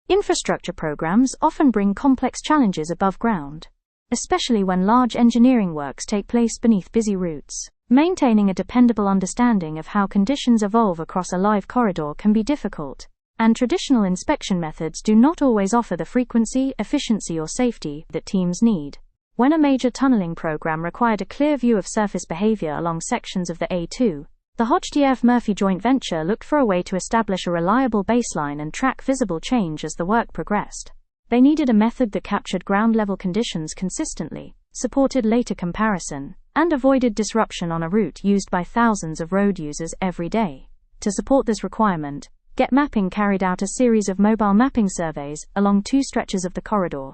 Infrastructure programs often bring complex challenges above ground, especially when large engineering works take place beneath busy routes. Maintaining a dependable understanding of how conditions evolve across a live corridor can be difficult, and traditional inspection methods do not always offer the frequency, efficiency, or safety that teams need. When a major tunneling program required a clear view of surface behavior along sections of the A2, the HMJV joint venture looked for a way to establish a reliable baseline and track visible change as the work progressed. They needed a method that captured ground-level conditions consistently, supported later comparison, and avoided disruption on a route used by thousands of road users every day. To support this requirement, Getmapping carried out a series of mobile mapping surveys along 2 stretches of the corridor.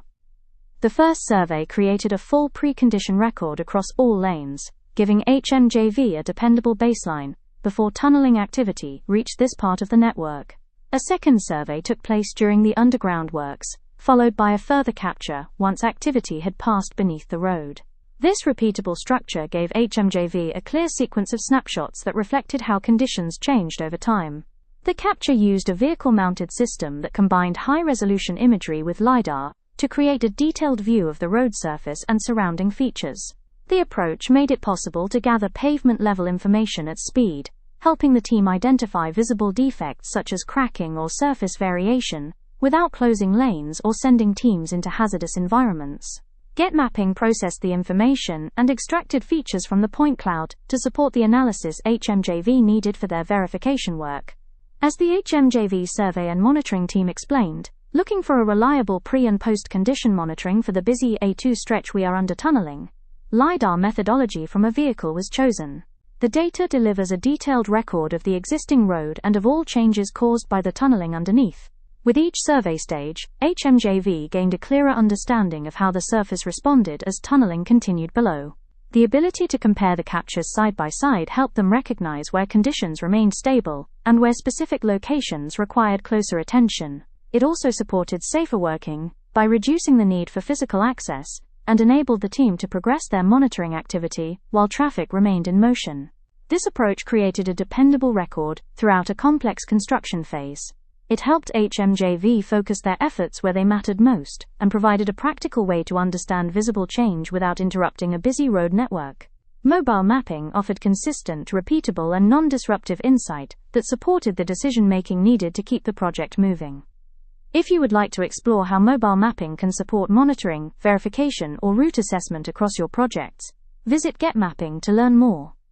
The first survey created a full precondition record across all lanes, giving HMJV a dependable baseline before tunneling activity reached this part of the network. A second survey took place during the underground works, followed by a further capture once activity had passed beneath the road. This repeatable structure gave HMJV a clear sequence of snapshots that reflected how conditions changed over time. The capture used a vehicle-mounted system that combined high-resolution imagery with LiDAR to create a detailed view of the road surface and surrounding features. The approach made it possible to gather pavement-level information at speed, helping the team identify visible defects such as cracking or surface variation, without closing lanes or sending teams into hazardous environments. Getmapping processed the information and extracted features from the point cloud to support the analysis HMJV needed for their verification work. As the HMJV survey and monitoring team explained, looking for a reliable pre- and post-condition monitoring for the busy A2 stretch we are under tunneling, LiDAR methodology from a vehicle was chosen. The data delivers a detailed record of the existing road and of all changes caused by the tunneling underneath. With each survey stage, HMJV gained a clearer understanding of how the surface responded as tunneling continued below. The ability to compare the captures side by side helped them recognize where conditions remained stable and where specific locations required closer attention. It also supported safer working by reducing the need for physical access and enabled the team to progress their monitoring activity while traffic remained in motion. This approach created a dependable record throughout a complex construction phase. It helped HMJV focus their efforts where they mattered most and provided a practical way to understand visible change without interrupting a busy road network. Mobile mapping offered consistent, repeatable, and non-disruptive insight that supported the decision-making needed to keep the project moving. If you would like to explore how mobile mapping can support monitoring, verification, or route assessment across your projects, visit Getmapping to learn more.